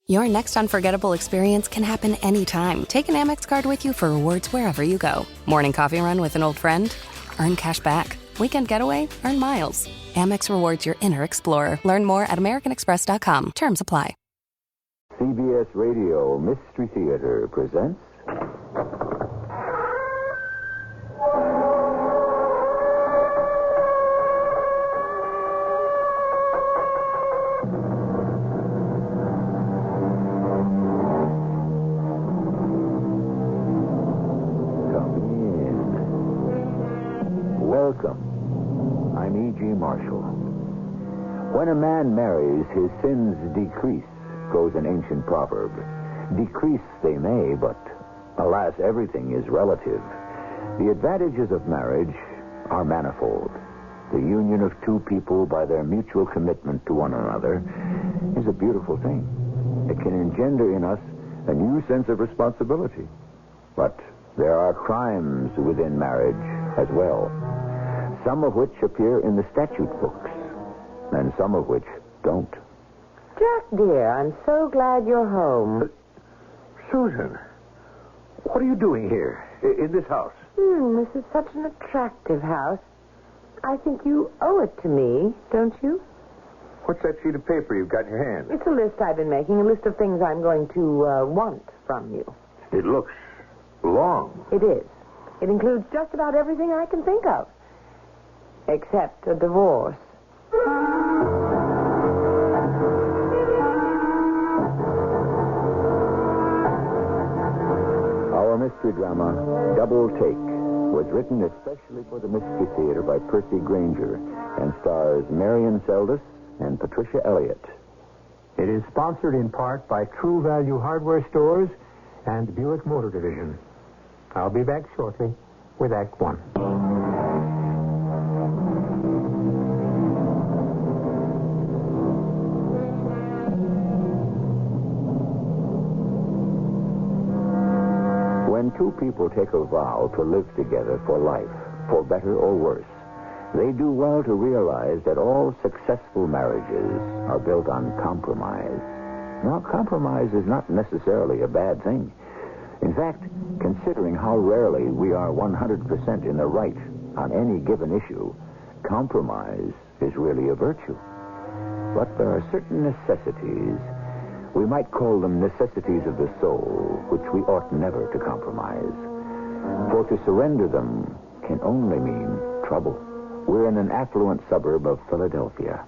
Your next unforgettable experience can happen anytime. Take an Amex card with you for rewards wherever you go. Morning coffee run with an old friend? Earn cash back. Weekend getaway? Earn miles. Amex rewards your inner explorer. Learn more at americanexpress.com. Terms apply. CBS Radio Mystery Theater presents... Welcome. I'm E.G. Marshall. When a man marries, his sins decrease, goes an ancient proverb. Decrease they may, but alas, everything is relative. The advantages of marriage are manifold. The union of two people by their mutual commitment to one another is a beautiful thing. It can engender in us a new sense of responsibility. But there are crimes within marriage as well, some of which appear in the statute books, and some of which don't. Jack, dear, I'm so glad you're home. Susan, what are you doing here, in this house? This is such an attractive house. I think you owe it to me, don't you? What's that sheet of paper you've got in your hand? It's a list I've been making, a list of things I'm going to want from you. It looks long. It is. It includes just about everything I can think of, except a divorce. Our mystery drama, Double Take, was written especially for the Mystery Theater by Percy Granger and stars Marion, Seldes and Patricia, Elliott. It is sponsored in part by True Value Hardware Stores and Buick Motor Division. I'll be back shortly with Act One. When two people take a vow to live together for life, for better or worse, they do well to realize that all successful marriages are built on compromise. Now, compromise is not necessarily a bad thing. In fact, considering how rarely we are 100% in the right on any given issue, compromise is really a virtue. But there are certain necessities, we might call them necessities of the soul, which we ought never to compromise. For to surrender them can only mean trouble. We're in an affluent suburb of Philadelphia.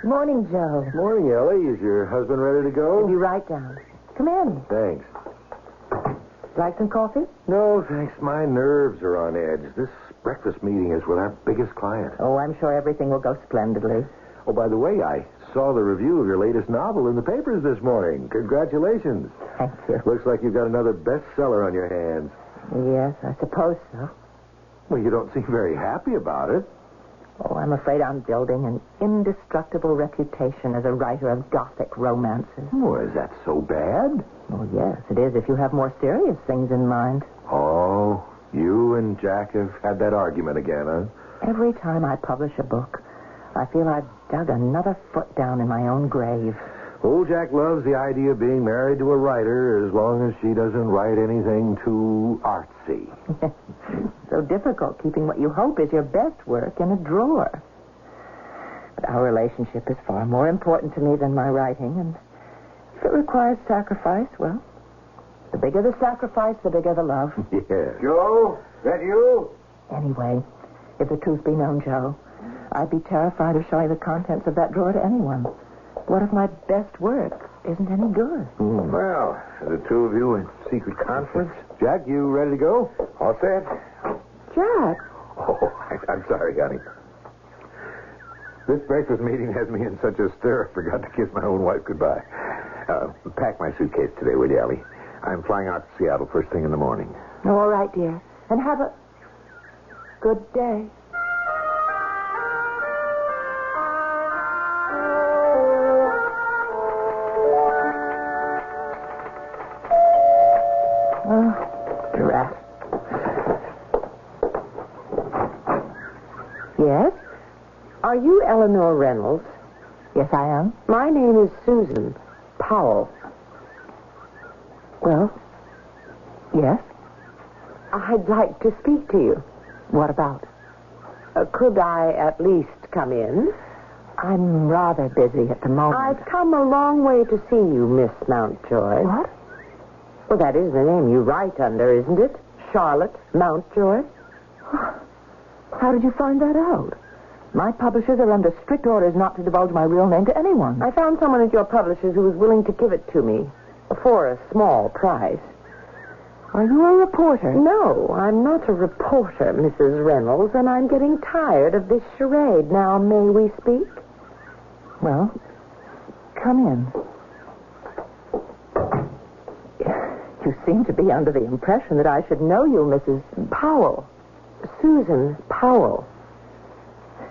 Morning, Joe. Morning, Ellie. Is your husband ready to go? I'll be right down. Come in. Thanks. Like some coffee? No, thanks. My nerves are on edge. This breakfast meeting is with our biggest client. Oh, I'm sure everything will go splendidly. Oh, by the way, I saw the review of your latest novel in the papers this morning. Congratulations. Thank you. Looks like you've got another bestseller on your hands. Yes, I suppose so. Well, you don't seem very happy about it. Oh, I'm afraid I'm building an indestructible reputation as a writer of Gothic romances. Oh, is that so bad? Oh, yes, it is if you have more serious things in mind. Oh, you and Jack have had that argument again, huh? Every time I publish a book, I feel I've dug another foot down in my own grave. Old Jack loves the idea of being married to a writer as long as she doesn't write anything too artsy. So difficult keeping what you hope is your best work in a drawer. But our relationship is far more important to me than my writing, and if it requires sacrifice, well, the bigger the sacrifice, the bigger the love. Yeah. Joe, that you? Anyway, if the truth be known, Joe, I'd be terrified of showing the contents of that drawer to anyone. What if my best work isn't any good? Well, the two of you in secret conference. Jack, you ready to go? All set? Jack? Oh, I'm sorry, honey. This breakfast meeting has me in such a stir, I forgot to kiss my own wife goodbye. Pack my suitcase today, will you, Ellie? I'm flying out to Seattle first thing in the morning. Oh, all right, dear. And have a good day. Yes? Are you Eleanor Reynolds? Yes, I am. My name is Susan Powell. Well, yes. I'd like to speak to you. What about? Could I at least come in? I'm rather busy at the moment. I've come a long way to see you, Miss Mountjoy. What? Well, that is the name you write under, isn't it? Charlotte Mountjoy. How did you find that out? My publishers are under strict orders not to divulge my real name to anyone. I found someone at your publishers who was willing to give it to me for a small price. Are you a reporter? No, I'm not a reporter, Mrs. Reynolds, and I'm getting tired of this charade. Now, may we speak? Well, come in. You seem to be under the impression that I should know you, Mrs. Powell. Susan Powell.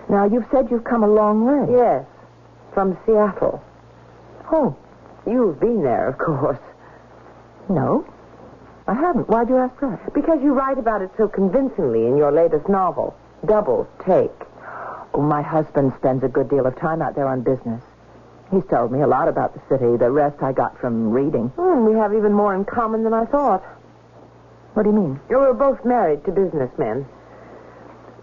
Now, you've said you've come a long way. Yes, from Seattle. Oh. You've been there, of course. No, I haven't. Why'd you ask that? Because you write about it so convincingly in your latest novel, Double Take. Oh, my husband spends a good deal of time out there on business. He's told me a lot about the city. The rest I got from reading. We have even more in common than I thought. What do you mean? We're both married to businessmen.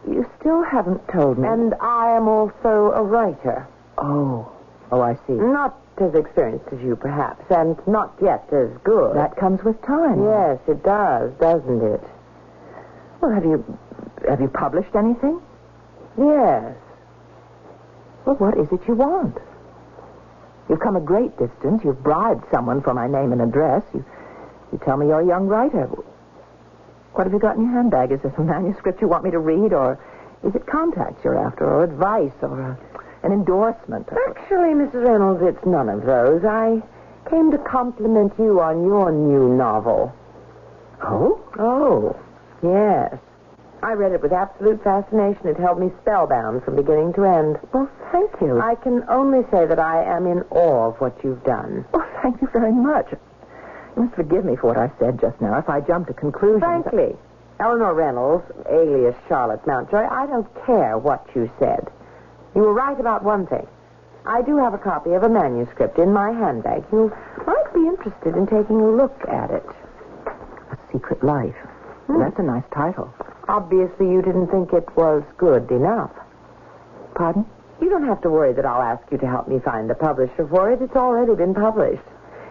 You still haven't told me. And I am also a writer. Oh, I see. Not as experienced as you, perhaps, and not yet as good. That comes with time. Yes, it does, doesn't it? Well, have you published anything? Yes. Well, what is it you want? You've come a great distance. You've bribed someone for my name and address. You tell me you're a young writer. What have you got in your handbag? Is this a manuscript you want me to read, or is it contacts you're after, or advice, or an endorsement? Actually, Mrs. Reynolds, it's none of those. I came to compliment you on your new novel. Oh? Oh, yes. I read it with absolute fascination. It held me spellbound from beginning to end. Well, thank you. I can only say that I am in awe of what you've done. Oh, thank you very much. You must forgive me for what I said just now if I jumped to conclusions. Frankly, Eleanor Reynolds, alias Charlotte Mountjoy, I don't care what you said. You were right about one thing. I do have a copy of a manuscript in my handbag. You might be interested in taking a look at it. A Secret Life. That's a nice title. Obviously, you didn't think it was good enough. Pardon? You don't have to worry that I'll ask you to help me find a publisher for it. It's already been published.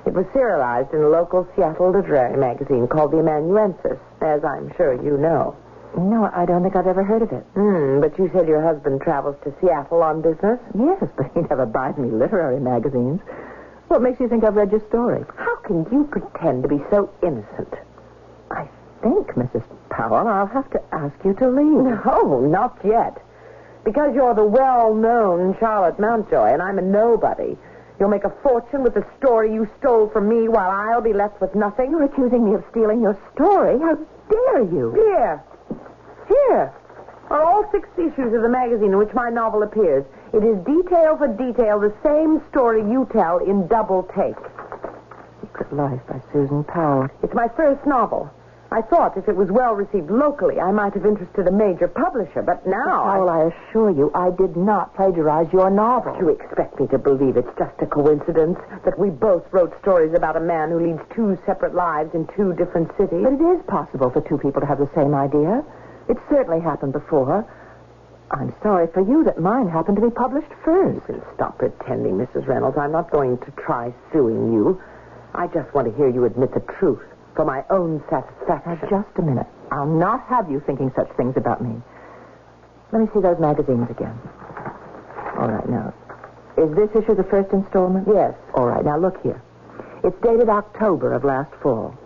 It was serialized in a local Seattle literary magazine called the Amanuensis, as I'm sure you know. No, I don't think I've ever heard of it. But you said your husband travels to Seattle on business? Yes, but he never buys me literary magazines. What makes you think I've read your story? How can you pretend to be so innocent? I think, Mrs. Powell, I'll have to ask you to leave. No, not yet. Because you're the well-known Charlotte Mountjoy, and I'm a nobody. You'll make a fortune with the story you stole from me while I'll be left with nothing. You're accusing me of stealing your story? How dare you? Here are all 6 issues of the magazine in which my novel appears. It is detail for detail the same story you tell in Double Take. Secret Life by Susan Powell. It's my first novel. I thought if it was well received locally, I might have interested a major publisher, but now... Powell, I assure you, I did not plagiarize your novel. You expect me to believe it's just a coincidence that we both wrote stories about a man who leads 2 separate lives in 2 different cities? But it is possible for 2 people to have the same idea. It certainly happened before. I'm sorry for you that mine happened to be published first. Stop pretending, Mrs. Reynolds. I'm not going to try suing you. I just want to hear you admit the truth for my own satisfaction. Now, just a minute. I'll not have you thinking such things about me. Let me see those magazines again. All right, now. Is this issue the first installment? Yes. All right, now look here. It's dated October of last fall.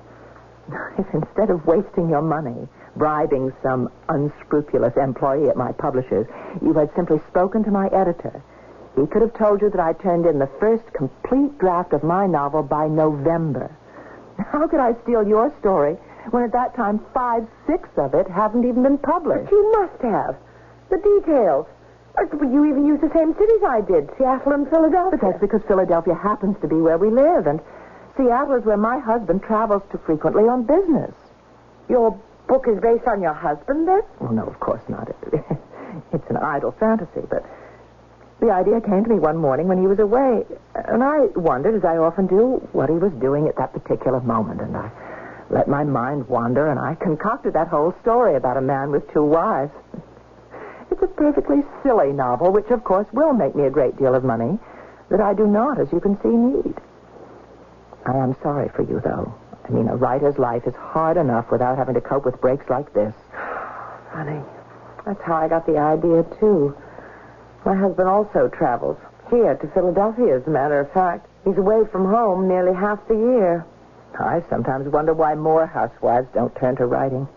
If instead of wasting your money bribing some unscrupulous employee at my publishers, you had simply spoken to my editor, he could have told you that I turned in the first complete draft of my novel by November. How could I steal your story when at that time 5/6 of it haven't even been published? But you must have. The details. You even used the same cities I did, Seattle and Philadelphia. But that's because Philadelphia happens to be where we live, and Seattle is where my husband travels to frequently on business. Your book is based on your husband, then? Well, no, of course not. It's an idle fantasy, but The idea came to me one morning when he was away, and I wondered, as I often do, what he was doing at that particular moment, and I let my mind wander, and I concocted that whole story about a man with 2 wives. It's a perfectly silly novel, which, of course, will make me a great deal of money, that I do not, as you can see, need. I am sorry for you, though. I mean, a writer's life is hard enough without having to cope with breaks like this. Funny. That's how I got the idea, too. My husband also travels. Here, to Philadelphia, as a matter of fact. He's away from home nearly half the year. I sometimes wonder why more housewives don't turn to writing.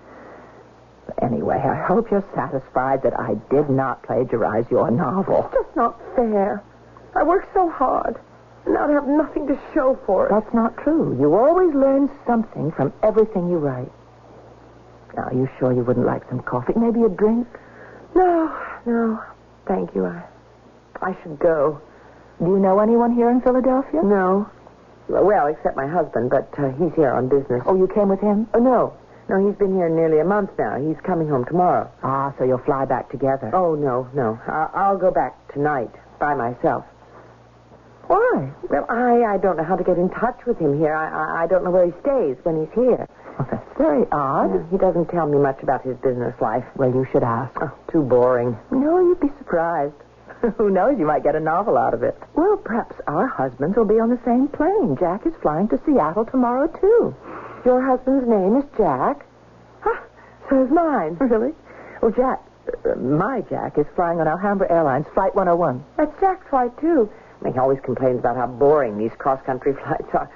Anyway, I hope you're satisfied that I did not plagiarize your novel. It's just not fair. I worked so hard, and now I have nothing to show for it. That's not true. You always learn something from everything you write. Now, are you sure you wouldn't like some coffee? Maybe a drink? No. Thank you. I should go. Do you know anyone here in Philadelphia? No. Well, except my husband, but he's here on business. Oh, you came with him? Oh, no. No, he's been here nearly a month now. He's coming home tomorrow. Ah, so you'll fly back together. Oh, no. I'll go back tonight by myself. Why? Well, I don't know how to get in touch with him here. I don't know where he stays when he's here. Well, that's very odd. Yeah, he doesn't tell me much about his business life. Well, you should ask. Oh, too boring. No, you'd be surprised. Who knows? You might get a novel out of it. Well, perhaps our husbands will be on the same plane. Jack is flying to Seattle tomorrow, too. Your husband's name is Jack? Huh, so is mine. Really? Well, Jack, my Jack, is flying on Alhambra Airlines, Flight 101. That's Jack's flight, too. He always complains about how boring these cross-country flights are.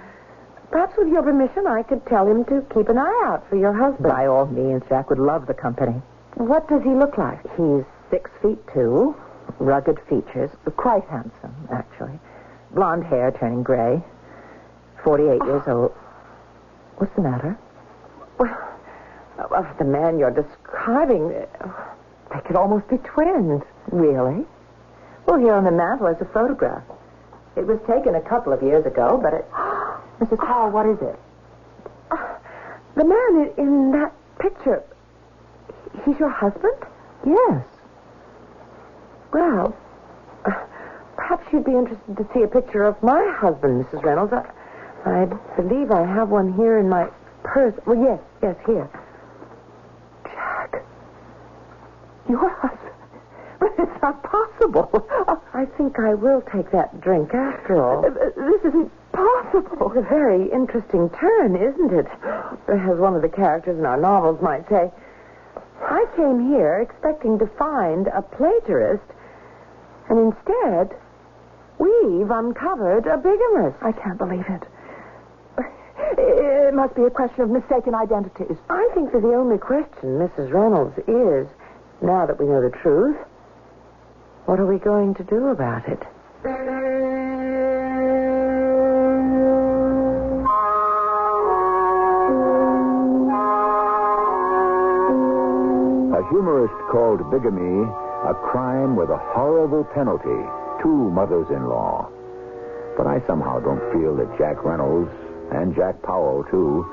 Perhaps with your permission, I could tell him to keep an eye out for your husband. By all means, Jack would love the company. What does he look like? He's 6'2", rugged features, quite handsome, actually. Blonde hair turning gray, 48 years old. What's the matter? Well, of the man you're describing, they could almost be twins. Really? Well, here on the mantel is a photograph. It was taken a couple of years ago, but it... Mrs. Powell, what is it? The man in that picture, he's your husband? Yes. Well, perhaps you'd be interested to see a picture of my husband, Mrs. Reynolds. I believe I have one here in my purse. Well, yes, here. Jack. Your husband. But it's not possible. I think I will take that drink after all. This isn't possible. It's a very interesting turn, isn't it? As one of the characters in our novels might say. I came here expecting to find a plagiarist, and instead, we've uncovered a bigamist. I can't believe it. It must be a question of mistaken identities. I think that the only question, Mrs. Reynolds, is, now that we know the truth, what are we going to do about it? A humorist called bigamy a crime with a horrible penalty, 2 mothers-in-law. But I somehow don't feel that Jack Reynolds, and Jack Powell, too,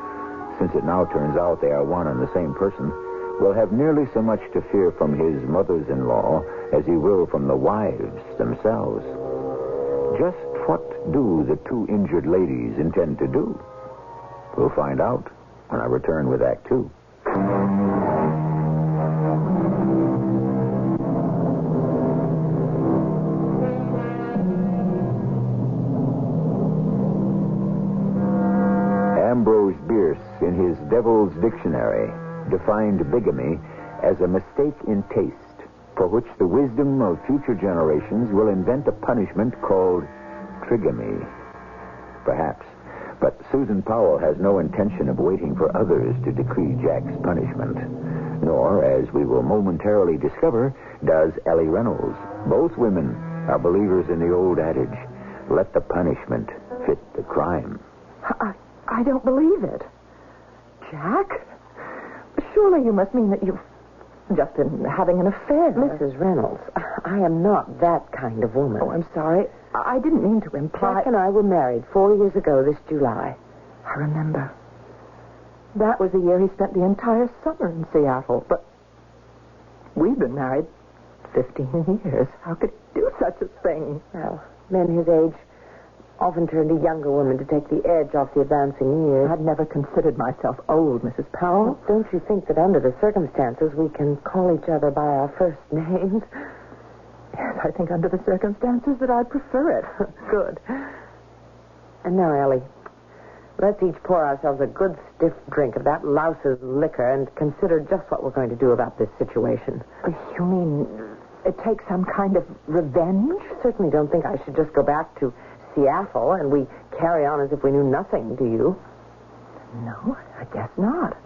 since it now turns out they are one and the same person, will have nearly so much to fear from his mothers-in-law as he will from the wives themselves. Just what do the 2 injured ladies intend to do? We'll find out when I return with Act 2. Ambrose Bierce, in his Devil's Dictionary, defined bigamy as a mistake in taste for which the wisdom of future generations will invent a punishment called trigamy. Perhaps. But Susan Powell has no intention of waiting for others to decree Jack's punishment. Nor, as we will momentarily discover, does Ellie Reynolds. Both women are believers in the old adage, let the punishment fit the crime. I don't believe it. Jack? Surely you must mean that you've just been having an affair. Mrs. Reynolds, I am not that kind of woman. Oh, I'm sorry. I didn't mean to imply... Jack and I were married 4 years ago this July. I remember. That was the year he spent the entire summer in Seattle. But we've been married 15 years. How could he do such a thing. Well, men his age often turn to younger women to take the edge off the advancing years. I'd never considered myself old, Mrs. Powell. Don't you think that under the circumstances we can call each other by our first names? Yes, I think under the circumstances that I'd prefer it. Good. And now, Ellie, let's each pour ourselves a good stiff drink of that louse's liquor and consider just what we're going to do about this situation. You mean take some kind of revenge? Certainly don't think I should just go back to Seattle and we carry on as if we knew nothing, do you? No, I guess not.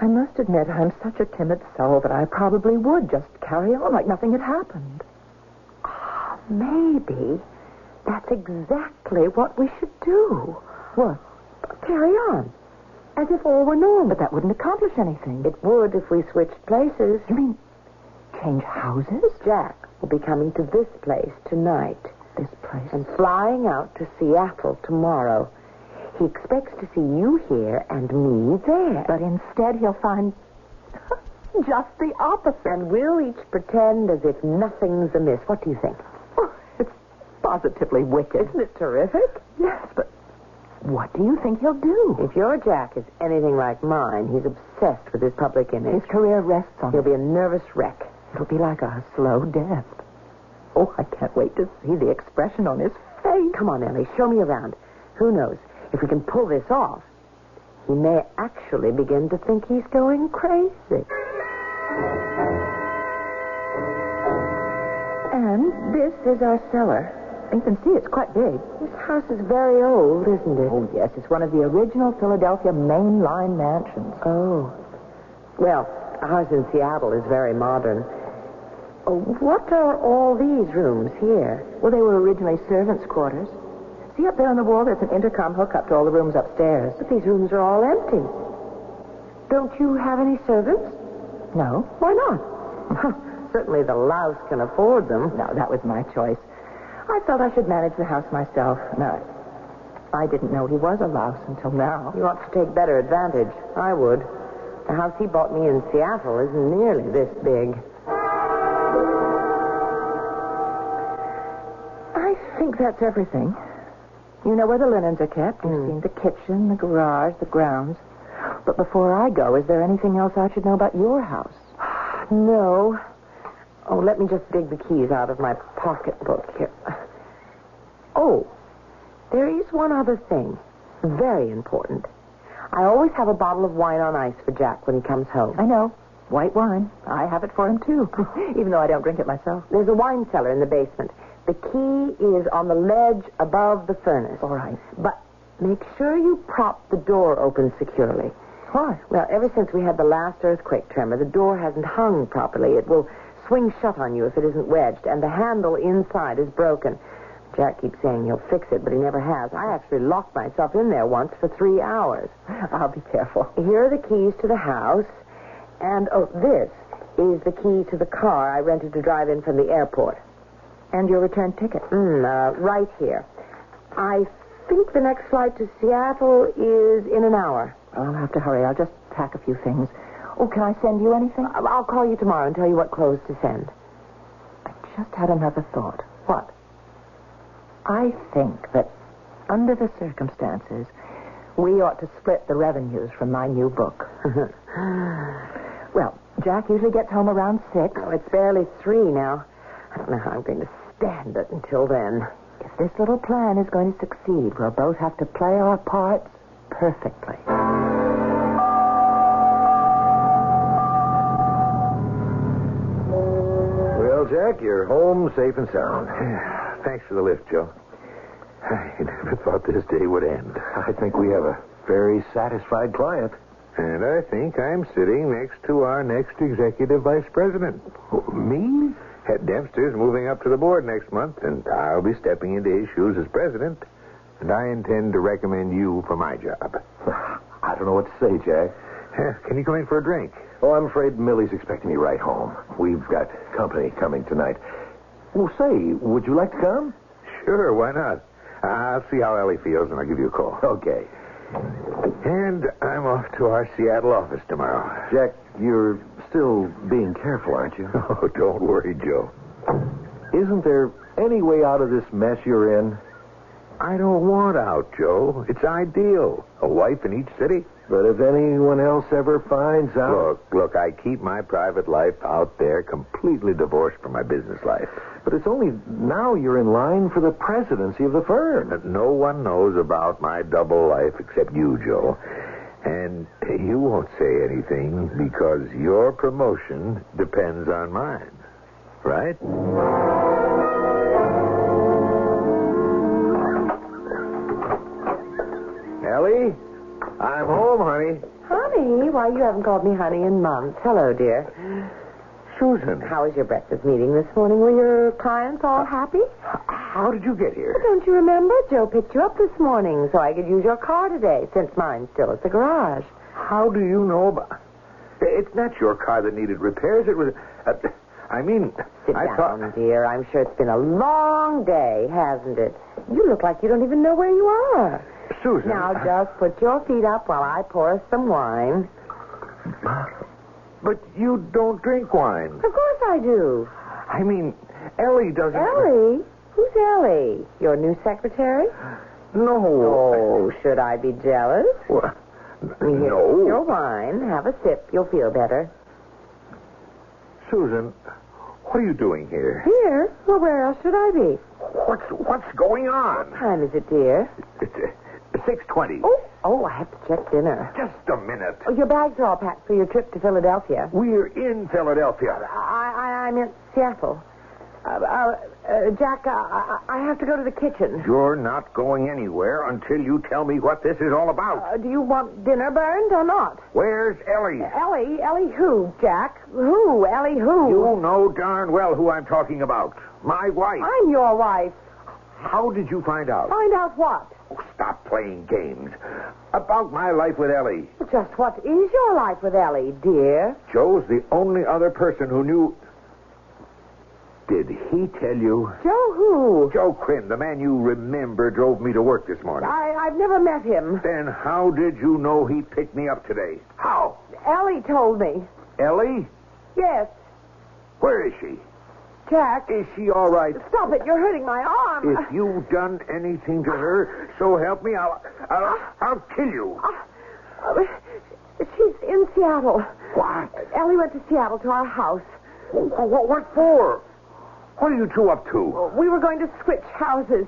I must admit I'm such a timid soul that I probably would just carry on like nothing had happened. Maybe that's exactly what we should do. What? Carry on. As if all were normal. But that wouldn't accomplish anything. It would if we switched places. You mean change houses? Jack will be coming to this place tonight. This place? And flying out to Seattle tomorrow. He expects to see you here and me there. But instead he'll find just the opposite. And we'll each pretend as if nothing's amiss. What do you think? Oh, it's positively wicked. Isn't it terrific? Yes, but what do you think he'll do? If your Jack is anything like mine, he's obsessed with his public image. His career rests on He'll it. be a nervous wreck. It'll be like a slow death. Oh, I can't wait to see the expression on his face. Come on, Ellie, show me around. Who knows? If we can pull this off, he may actually begin to think he's going crazy. And this is our cellar. You can see it's quite big. This house is very old, isn't it? Oh, yes. It's one of the original Philadelphia main line mansions. Oh. Well, a house in Seattle is very modern. Oh, what are all these rooms here? Well, they were originally servants' quarters. See up there on the wall, there's an intercom hookup to all the rooms upstairs. But these rooms are all empty. Don't you have any servants? No. Why not? Certainly the louse can afford them. No, that was my choice. I felt I should manage the house myself. No, I didn't know he was a louse until now. You ought to take better advantage. I would. The house he bought me in Seattle isn't nearly this big. I think that's everything. You know where the linens are kept. You've seen the kitchen, the garage, the grounds. But before I go, is there anything else I should know about your house? No. Oh, let me just dig the keys out of my pocketbook here. Oh, there is one other thing. Very important. I always have a bottle of wine on ice for Jack when he comes home. I know. White wine. I have it for him, too. Even though I don't drink it myself. There's a wine cellar in the basement. The key is on the ledge above the furnace. All right. But make sure you prop the door open securely. Why? Well, ever since we had the last earthquake tremor, the door hasn't hung properly. It will swing shut on you if it isn't wedged, and the handle inside is broken. Jack keeps saying he'll fix it, but he never has. I actually locked myself in there once for 3 hours. I'll be careful. Here are the keys to the house, and, this is the key to the car I rented to drive in from the airport. And your return ticket? Right here. I think the next flight to Seattle is in an hour. I'll have to hurry. I'll just pack a few things. Oh, can I send you anything? I'll call you tomorrow and tell you what clothes to send. I just had another thought. What? I think that under the circumstances, we ought to split the revenues from my new book. Well, Jack usually gets home around 6. Oh, it's barely 3 now. I don't know how I'm going to stand it until then. If this little plan is going to succeed, we'll both have to play our parts perfectly. Well, Jack, you're home safe and sound. Thanks for the lift, Joe. I never thought this day would end. I think we have a very satisfied client. And I think I'm sitting next to our next executive vice president. Me? Head Dempster's moving up to the board next month, and I'll be stepping into his shoes as president. And I intend to recommend you for my job. I don't know what to say, Jack. Can you come in for a drink? Oh, I'm afraid Millie's expecting me right home. We've got company coming tonight. Well, say, would you like to come? Sure, why not? I'll see how Ellie feels, and I'll give you a call. Okay. And I'm off to our Seattle office tomorrow. Jack, you're still being careful, aren't you? Oh, don't worry, Joe. Isn't there any way out of this mess you're in? I don't want out, Joe. It's ideal. A wife in each city. But if anyone else ever finds out... Look, I keep my private life out there completely divorced from my business life. But it's only now you're in line for the presidency of the firm. No one knows about my double life except you, Joe. And you won't say anything because your promotion depends on mine. Right? Ellie? I'm home, honey. Honey? Why, you haven't called me honey in months. Hello, dear. Susan. How was your breakfast meeting this morning? Were your clients all happy? How did you get here? Well, don't you remember? Joe picked you up this morning so I could use your car today, since mine's still at the garage. How do you know about... It's not your car that needed repairs. It was... Sit down, dear. I'm sure it's been a long day, hasn't it? You look like you don't even know where you are. Susan... Now, just put your feet up while I pour us some wine. But you don't drink wine. Of course I do. I mean, Ellie doesn't... Ellie? Who's Ellie? Your new secretary? No. Oh, should I be jealous? What? Here's No. your wine. Have a sip. You'll feel better. Susan, what are you doing here? Here? Well, where else should I be? What's going on? What time is it, dear? It's 6:20. Oh, I have to check dinner. Just a minute. Oh, your bags are all packed for your trip to Philadelphia. We're in Philadelphia. I meant Seattle. Jack, I have to go to the kitchen. You're not going anywhere until you tell me what this is all about. Do you want dinner burned or not? Where's Ellie? Ellie? Ellie who, Jack? Who? Ellie who? You know darn well who I'm talking about. My wife. I'm your wife. How did you find out? Find out what? Oh, stop playing games. About my life with Ellie. Just what is your life with Ellie, dear? Joe's the only other person who knew... Did he tell you? Joe who? Joe Quinn, the man you remember drove me to work this morning. I've never met him. Then how did you know he picked me up today? How? Ellie told me. Ellie? Yes. Where is she? Jack. Is she all right? Stop it. You're hurting my arm. If you've done anything to her, so help me, I'll kill you. She's in Seattle. What? Ellie went to Seattle to our house. What for? What are you two up to? We were going to switch houses.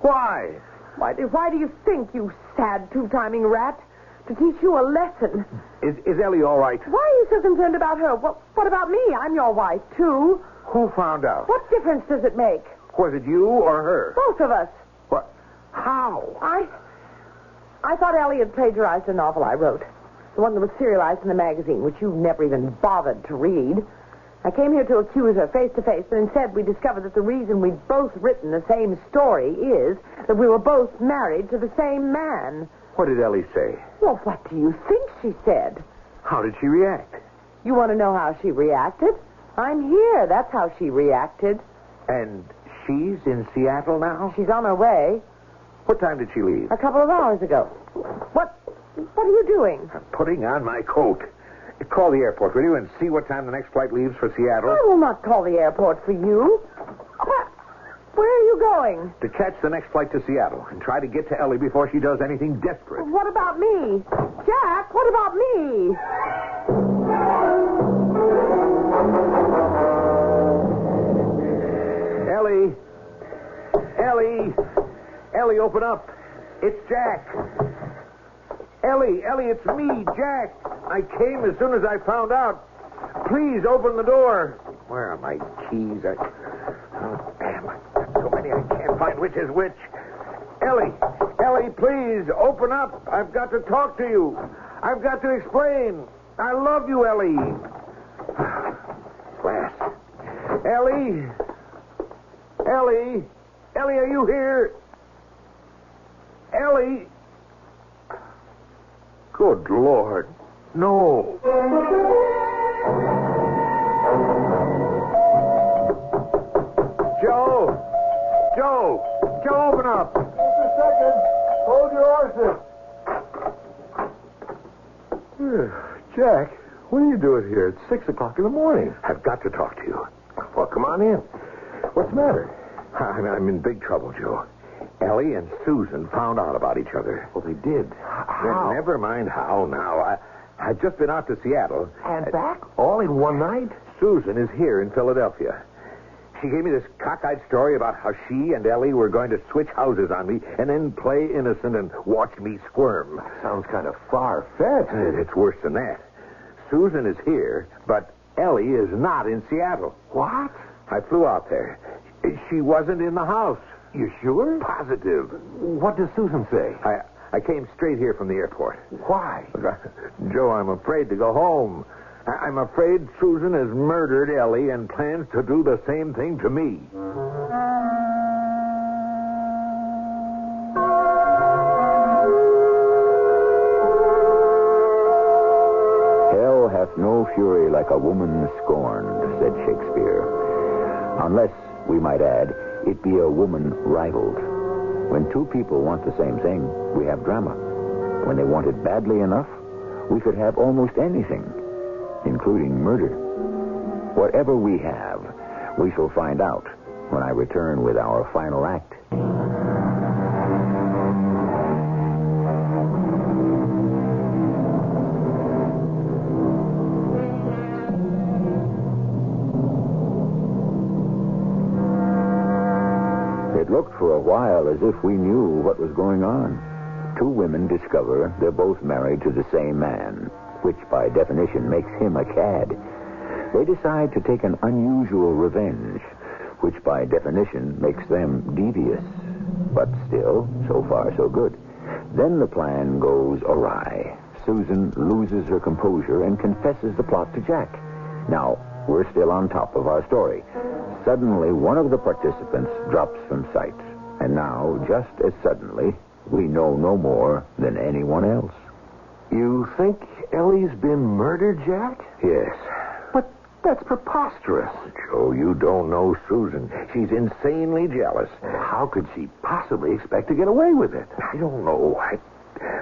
Why? Why do you think, you sad two-timing rat? To teach you a lesson. Is Ellie all right? Why are you so concerned about her? What about me? I'm your wife, too. Who found out? What difference does it make? Was it you or her? Both of us. What? How? I thought Elliott plagiarized a novel I wrote. The one that was serialized in the magazine, which you never even bothered to read. I came here to accuse her face to face, but instead we discovered that the reason we'd both written the same story is that we were both married to the same man. What did Ellie say? Well, what do you think she said? How did she react? You want to know how she reacted? I'm here. That's how she reacted. And she's in Seattle now? She's on her way. What time did she leave? A couple of hours ago. What are you doing? I'm putting on my coat. Call the airport, will you, and see what time the next flight leaves for Seattle? I will not call the airport for you. Where are you going? To catch the next flight to Seattle and try to get to Ellie before she does anything desperate. What about me? Jack, what about me? Ellie! Ellie! Ellie, open up. It's Jack. Ellie, it's me, Jack. I came as soon as I found out. Please open the door. Where are my keys? Oh, damn. I've got so many I can't find which is which. Ellie, please, open up. I've got to talk to you. I've got to explain. I love you, Ellie. Glass. Ellie, are you here? Ellie. Good Lord. No. Joe, open up. Just a second. Hold your horses. Jack, what are you doing here? It's 6 o'clock in the morning. I've got to talk to you. Well, come on in. What's the matter? I'm in big trouble, Joe. Ellie and Susan found out about each other. Well, they did. How? Never mind how now. I've just been out to Seattle. And back? All in one night? Susan is here in Philadelphia. She gave me this cockeyed story about how she and Ellie were going to switch houses on me and then play innocent and watch me squirm. That sounds kind of far-fetched. It's worse than that. Susan is here, but Ellie is not in Seattle. What? I flew out there. She wasn't in the house. You sure? Positive. What does Susan say? I came straight here from the airport. Why? Joe, I'm afraid to go home. I'm afraid Susan has murdered Ellie and plans to do the same thing to me. Hell hath no fury like a woman scorned, said Shakespeare. Unless, we might add, it be a woman rivaled. When two people want the same thing, we have drama. When they want it badly enough, we could have almost anything, including murder. Whatever we have, we shall find out when I return with our final act. It looked for a while as if we knew what was going on. Two women discover they're both married to the same man, which by definition makes him a cad. They decide to take an unusual revenge, which by definition makes them devious. But still, so far so good. Then the plan goes awry. Susan loses her composure and confesses the plot to Jack. Now, we're still on top of our story. Suddenly, one of the participants drops from sight. And now, just as suddenly, we know no more than anyone else. You think Ellie's been murdered, Jack? Yes. But that's preposterous. Joe, you don't know Susan. She's insanely jealous. How could she possibly expect to get away with it? I don't know.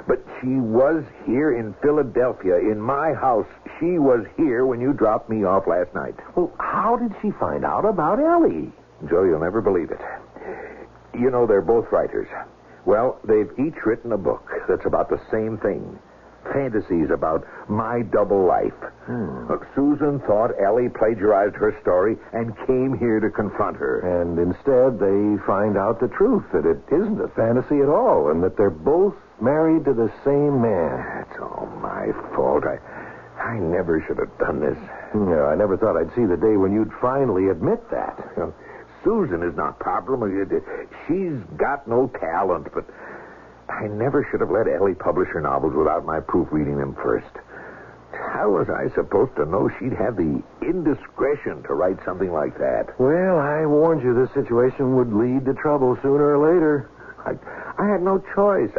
But she was here in Philadelphia, in my house. She was here when you dropped me off last night. Well, how did she find out about Ellie? Joe, you'll never believe it. You know, they're both writers. Well, they've each written a book that's about the same thing. Fantasies about my double life. Look, Susan thought Ellie plagiarized her story and came here to confront her. And instead, they find out the truth, that it isn't a fantasy at all, and that they're both married to the same man. That's all my fault. I never should have done this. Yeah, I never thought I'd see the day when you'd finally admit that. Susan is not problem. She's got no talent, but I never should have let Ellie publish her novels without my proofreading them first. How was I supposed to know she'd have the indiscretion to write something like that? Well, I warned you this situation would lead to trouble sooner or later. I had no choice.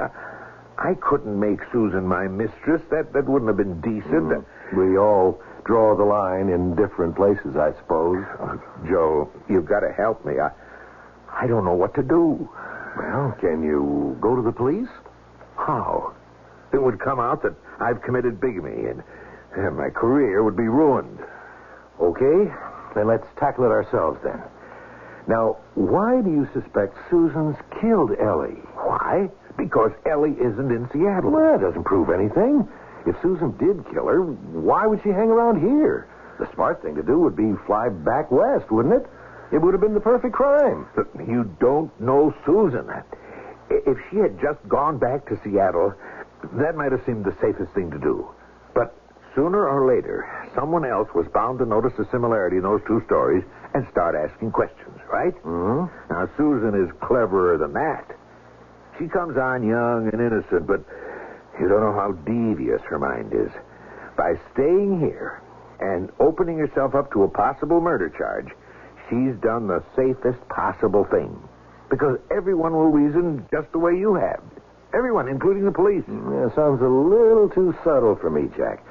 I couldn't make Susan my mistress. That wouldn't have been decent. We all draw the line in different places, I suppose. Joe, you've got to help me. I don't know what to do. Well, can you go to the police? How? It would come out that I've committed bigamy, and my career would be ruined. Okay, then let's tackle it ourselves then. Now, why do you suspect Susan's killed Ellie? Why? Because Ellie isn't in Seattle. Well, that doesn't prove anything. If Susan did kill her, why would she hang around here? The smart thing to do would be fly back west, wouldn't it? It would have been the perfect crime. But you don't know Susan. If she had just gone back to Seattle, that might have seemed the safest thing to do. But sooner or later, someone else was bound to notice the similarity in those two stories and start asking questions, right? Mm-hmm. Now, Susan is cleverer than that. She comes on young and innocent, but you don't know how devious her mind is. By staying here and opening herself up to a possible murder charge, she's done the safest possible thing. Because everyone will reason just the way you have. Everyone, including the police. Yeah, sounds a little too subtle for me, Jack.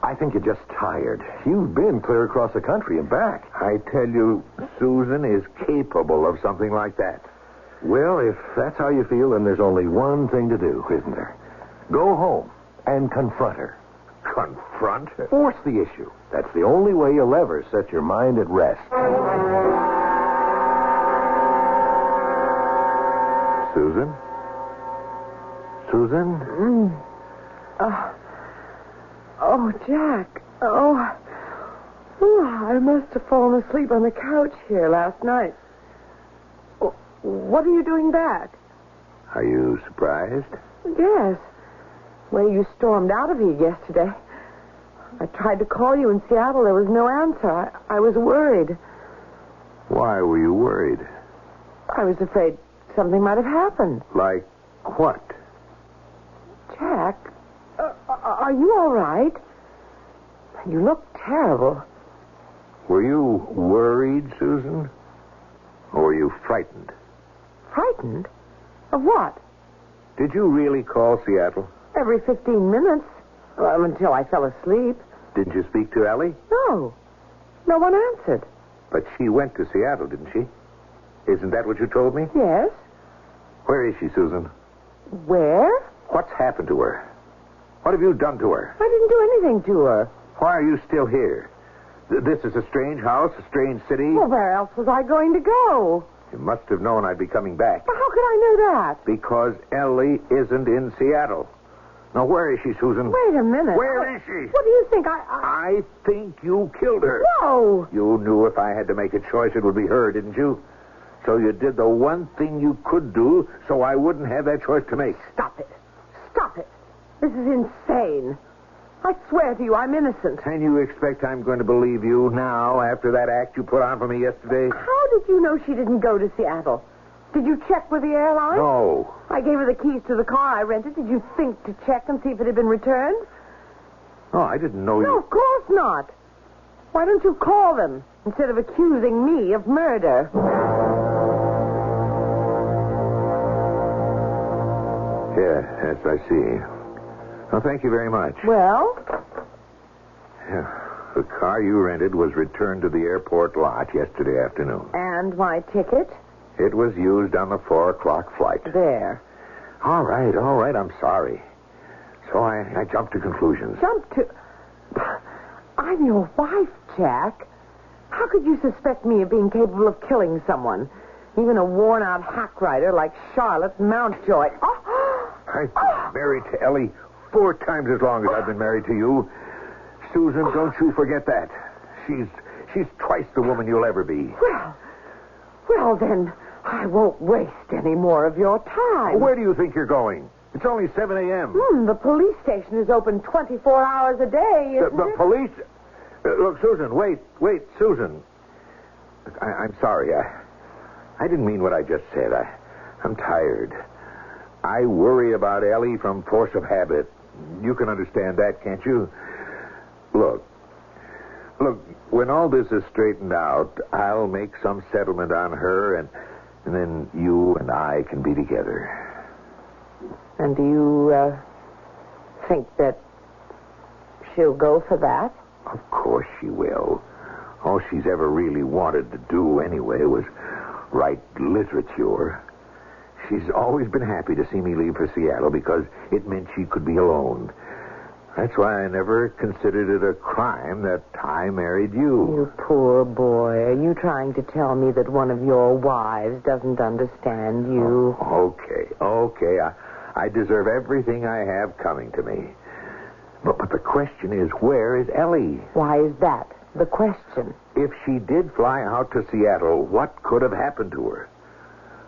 I think you're just tired. You've been clear across the country and back. I tell you, Susan is capable of something like that. Well, if that's how you feel, then there's only one thing to do, isn't there? Go home and confront her. Confront? Force the issue. That's the only way you'll ever set your mind at rest. Susan? Oh, Jack. Oh, I must have fallen asleep on the couch here last night. What are you doing back? Are you surprised? Yes. The way you stormed out of here yesterday. I tried to call you in Seattle. There was no answer. I was worried. Why were you worried? I was afraid something might have happened. Like what? Jack, are you all right? You look terrible. Were you worried, Susan? Or were you frightened? Frightened? Of what? Did you really call Seattle? Every 15 minutes. Well, until I fell asleep. Didn't you speak to Ellie? No. No one answered. But she went to Seattle, didn't she? Isn't that what you told me? Yes. Where is she, Susan? Where? What's happened to her? What have you done to her? I didn't do anything to her. Why are you still here? This is a strange house, a strange city. Well, where else was I going to go? You must have known I'd be coming back. But how could I know that? Because Ellie isn't in Seattle. Now, where is she, Susan? Wait a minute. Where is she? What do you think? I think you killed her. No. You knew if I had to make a choice, it would be her, didn't you? So you did the one thing you could do so I wouldn't have that choice to make. Stop it. Stop it. This is insane. I swear to you, I'm innocent. And you expect I'm going to believe you now after that act you put on for me yesterday? How did you know she didn't go to Seattle? Did you check with the airline? No. I gave her the keys to the car I rented. Did you think to check and see if it had been returned? Oh, I didn't know you... No, of course not. Why don't you call them instead of accusing me of murder? Yes, I see. Well, thank you very much. Well? Yeah. The car you rented was returned to the airport lot yesterday afternoon. And my ticket? It was used on the 4 o'clock flight. There. All right, I'm sorry. So I jumped to conclusions. Jumped to... I'm your wife, Jack. How could you suspect me of being capable of killing someone? Even a worn-out hack writer like Charlotte Mountjoy. I've been married to Ellie 4 times as long as I've been married to you. Susan, don't you forget that. She's twice the woman you'll ever be. Well, then, I won't waste any more of your time. Where do you think you're going? It's only 7 a.m. The police station is open 24 hours a day, isn't The it? police? Look, Susan, wait, Susan. Look, I'm sorry. I didn't mean what I just said. I'm tired. I worry about Ellie from force of habit. You can understand that, can't you? Look, when all this is straightened out, I'll make some settlement on her, and then you and I can be together. And do you think that she'll go for that? Of course she will. All she's ever really wanted to do anyway was write literature. She's always been happy to see me leave for Seattle because it meant she could be alone. That's why I never considered it a crime that I married you. You poor boy. Are you trying to tell me that one of your wives doesn't understand you? Okay. I deserve everything I have coming to me. But the question is, where is Ellie? Why is that the question? If she did fly out to Seattle, what could have happened to her?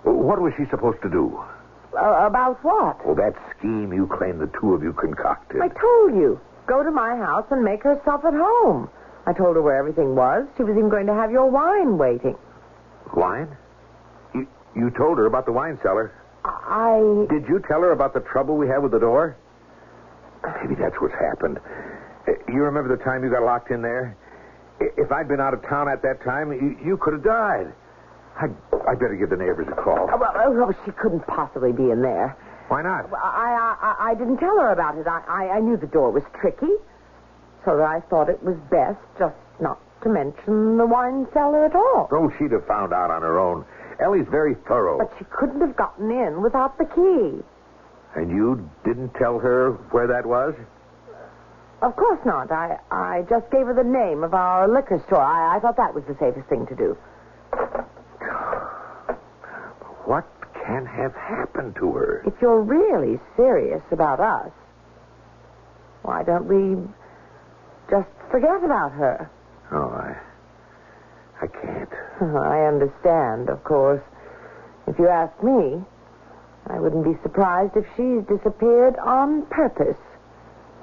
What was she supposed to do? About what? Oh, that scheme you claim the two of you concocted. I told you. Go to my house and make herself at home. I told her where everything was. She was even going to have your wine waiting. Wine? You told her about the wine cellar? Did you tell her about the trouble we had with the door? Maybe that's what's happened. You remember the time you got locked in there? If I'd been out of town at that time, you could have died. I'd better give the neighbors a call. Well, she couldn't possibly be in there. Why not? I didn't tell her about it. I knew the door was tricky, so I thought it was best just not to mention the wine cellar at all. Oh, she'd have found out on her own. Ellie's very thorough. But she couldn't have gotten in without the key. And you didn't tell her where that was? Of course not. I just gave her the name of our liquor store. I thought that was the safest thing to do. What can have happened to her? If you're really serious about us, why don't we just forget about her? Oh, I can't. I understand, of course. If you ask me, I wouldn't be surprised if she's disappeared on purpose.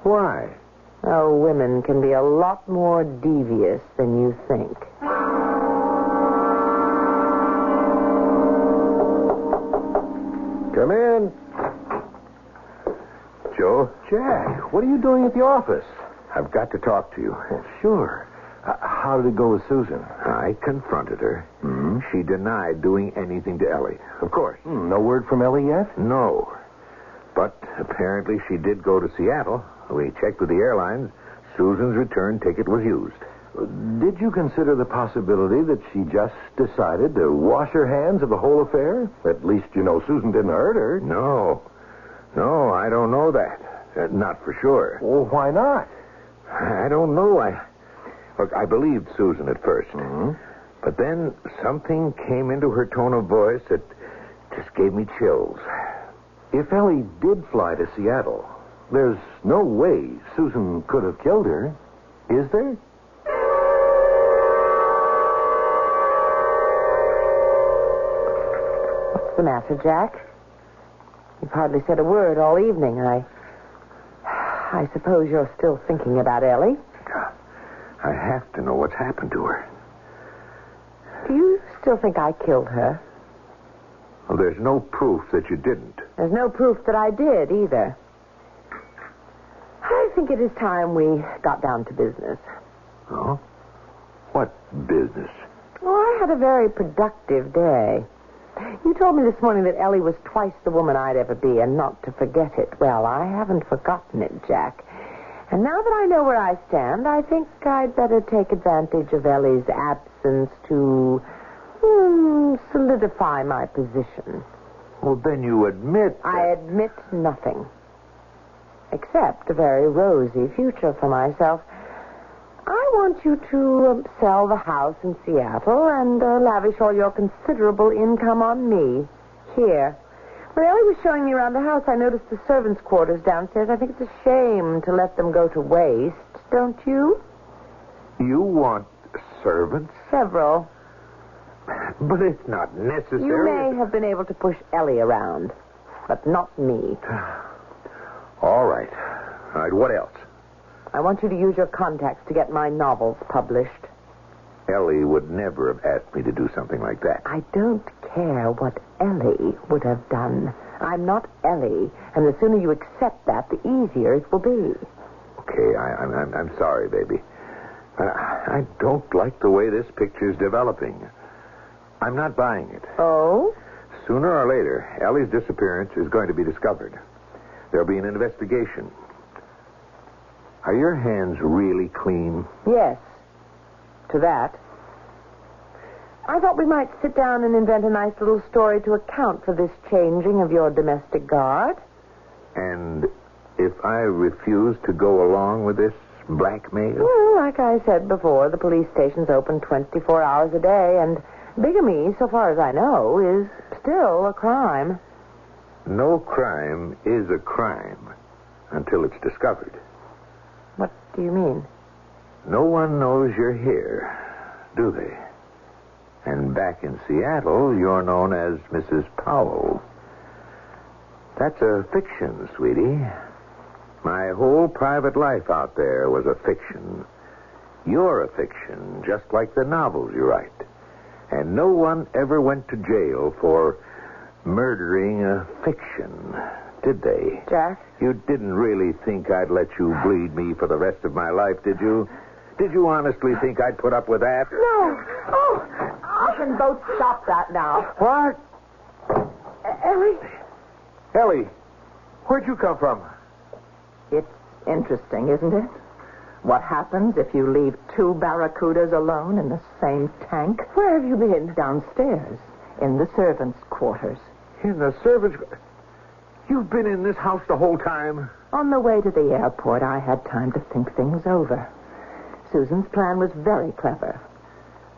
Why? Oh, women can be a lot more devious than you think. Come in. Joe? Jack, what are you doing at the office? I've got to talk to you. Sure. How did it go with Susan? I confronted her. Hmm? She denied doing anything to Ellie. Of course. No word from Ellie yet? No. But apparently she did go to Seattle. We checked with the airlines. Susan's return ticket was used. Did you consider the possibility that she just decided to wash her hands of the whole affair? At least you know Susan didn't hurt her. No, I don't know that. Not for sure. Well, why not? I don't know. Look, I believed Susan at first. Mm-hmm. But then something came into her tone of voice that just gave me chills. If Ellie did fly to Seattle, there's no way Susan could have killed her. Is there? What's the matter, Jack? You've hardly said a word all evening. I suppose you're still thinking about Ellie. I have to know what's happened to her. Do you still think I killed her? Well, there's no proof that you didn't. There's no proof that I did, either. I think it is time we got down to business. Oh? What business? Oh, I had a very productive day. You told me this morning that Ellie was twice the woman I'd ever be and not to forget it. Well, I haven't forgotten it, Jack. And now that I know where I stand, I think I'd better take advantage of Ellie's absence to solidify my position. Well, then you admit that... I admit nothing. Except a very rosy future for myself. I want you to sell the house in Seattle and lavish all your considerable income on me. Here. When Ellie was showing me around the house, I noticed the servants' quarters downstairs. I think it's a shame to let them go to waste, don't you? You want servants? Several. But it's not necessary. You may have been able to push Ellie around, but not me. All right. What else? I want you to use your contacts to get my novels published. Ellie would never have asked me to do something like that. I don't care what Ellie would have done. I'm not Ellie, and the sooner you accept that, the easier it will be. Okay, I'm sorry, baby. I don't like the way this picture's developing. I'm not buying it. Oh? Sooner or later, Ellie's disappearance is going to be discovered. There'll be an investigation. Are your hands really clean? Yes. To that. I thought we might sit down and invent a nice little story to account for this changing of your domestic guard. And if I refuse to go along with this blackmail? Well, like I said before, the police station's open 24 hours a day, and bigamy, so far as I know, is still a crime. No crime is a crime until it's discovered. What do you mean? No one knows you're here, do they? And back in Seattle, you're known as Mrs. Powell. That's a fiction, sweetie. My whole private life out there was a fiction. You're a fiction, just like the novels you write. And no one ever went to jail for murdering a fiction, did they? Jack? You didn't really think I'd let you bleed me for the rest of my life, did you? Did you honestly think I'd put up with that? No. Oh, you can both stop that now. What? Ellie? Ellie, where'd you come from? It's interesting, isn't it? What happens if you leave two barracudas alone in the same tank? Where have you been? Downstairs, in the servants' quarters. In the servants... You've been in this house the whole time? On the way to the airport, I had time to think things over. Susan's plan was very clever.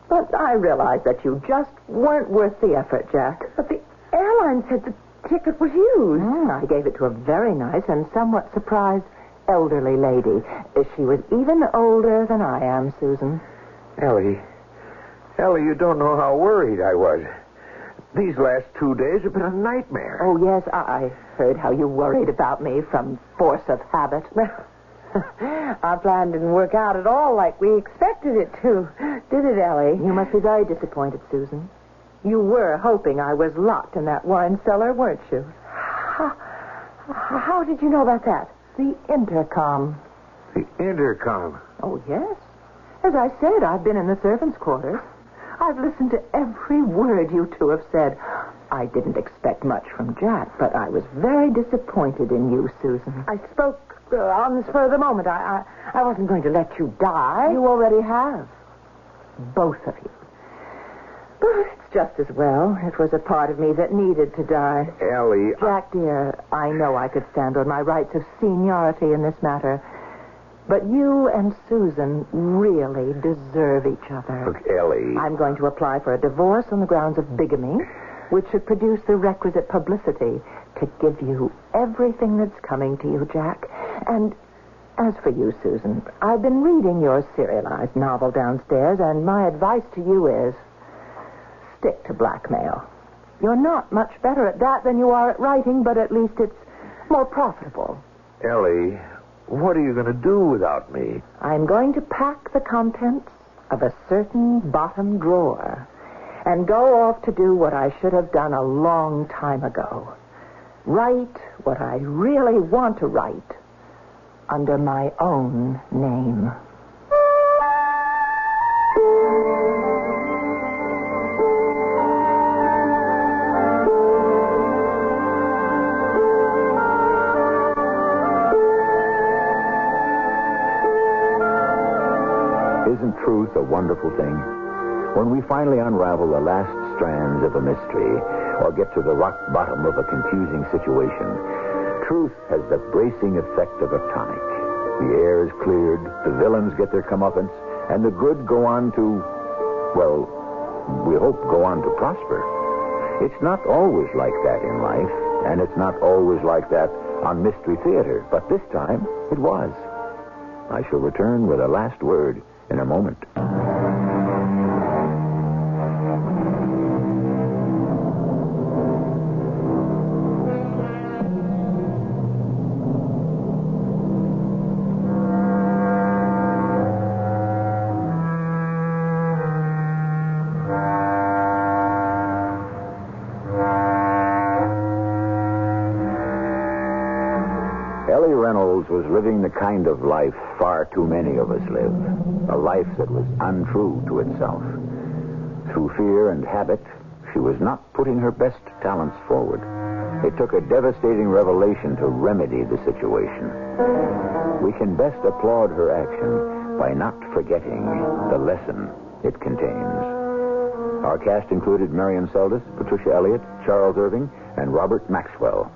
But I realized that you just weren't worth the effort, Jack. But the airline sign said the ticket was used. I gave it to a very nice and somewhat surprised elderly lady. She was even older than I am, Susan. Ellie, you don't know how worried I was. These last 2 days have been a nightmare. Oh, yes, I heard how you worried about me from force of habit. Our plan didn't work out at all like we expected it to. Did it, Ellie? You must be very disappointed, Susan. You were hoping I was locked in that wine cellar, weren't you? How did you know about that? The intercom. The intercom? Oh, yes. As I said, I've been in the servants' quarters. I've listened to every word you two have said. I didn't expect much from Jack, but I was very disappointed in you, Susan. I spoke on the spur of the moment. I wasn't going to let you die. You already have. Both of you. But it's just as well. It was a part of me that needed to die. Ellie... Jack, dear, I know I could stand on my rights of seniority in this matter. But you and Susan really deserve each other. Look, Ellie... I'm going to apply for a divorce on the grounds of bigamy, which should produce the requisite publicity to give you everything that's coming to you, Jack. And as for you, Susan, I've been reading your serialized novel downstairs, and my advice to you is stick to blackmail. You're not much better at that than you are at writing, but at least it's more profitable. Ellie, what are you going to do without me? I'm going to pack the contents of a certain bottom drawer and go off to do what I should have done a long time ago. Write what I really want to write under my own name. Isn't truth a wonderful thing? When we finally unravel the last strands of a mystery or get to the rock bottom of a confusing situation, truth has the bracing effect of a tonic. The air is cleared, the villains get their comeuppance, and the good go on to, well, we hope go on to prosper. It's not always like that in life, and it's not always like that on Mystery Theater, but this time it was. I shall return with a last word in a moment. Eleanor Reynolds was living the kind of life far too many of us live. A life that was untrue to itself. Through fear and habit, she was not putting her best talents forward. It took a devastating revelation to remedy the situation. We can best applaud her action by not forgetting the lesson it contains. Our cast included Marion Seldes, Patricia Elliott, Charles Irving, and Robert Maxwell.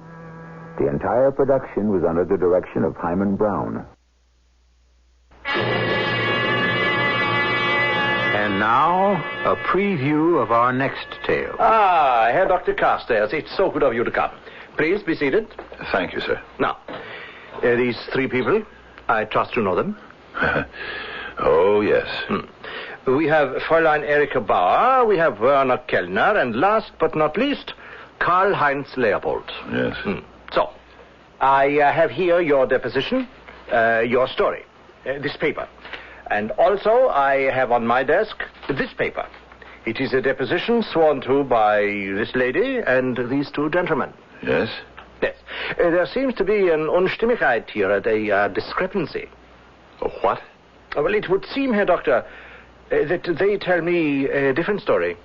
The entire production was under the direction of Hyman Brown. And now, a preview of our next tale. Ah, Herr Dr. Carstairs, it's so good of you to come. Please be seated. Thank you, sir. Now, these three people, I trust you know them. Oh, yes. We have Fräulein Erika Bauer, we have Werner Kellner, and last but not least, Karl-Heinz Leopold. Yes. So, I have here your deposition, your story, this paper. And also, I have on my desk this paper. It is a deposition sworn to by this lady and these two gentlemen. Yes? Yes. There seems to be an Unstimmigkeit here, a discrepancy. A what? Well, it would seem, Herr Doctor, that they tell me a different story.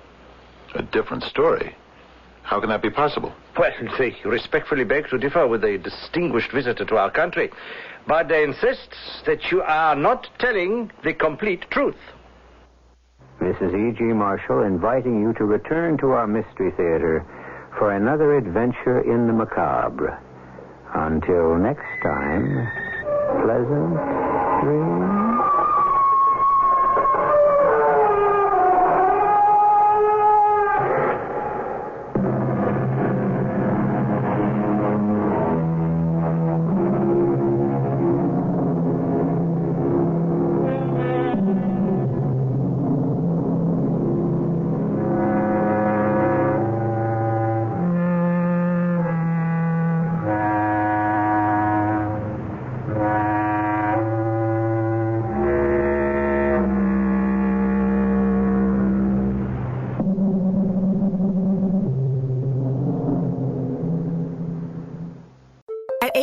A different story? How can that be possible? Well, they respectfully beg to differ with a distinguished visitor to our country. But they insist that you are not telling the complete truth. Mrs. E.G. Marshall inviting you to return to our Mystery Theater for another adventure in the macabre. Until next time, pleasant dreams.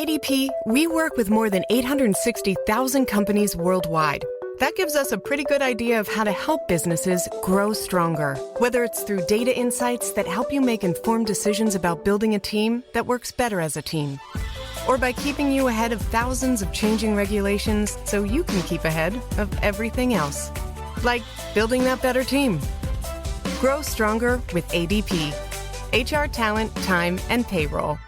ADP, we work with more than 860,000 companies worldwide. That gives us a pretty good idea of how to help businesses grow stronger, whether it's through data insights that help you make informed decisions about building a team that works better as a team, or by keeping you ahead of thousands of changing regulations so you can keep ahead of everything else. Like building that better team. Grow stronger with ADP. HR, talent, time, and payroll.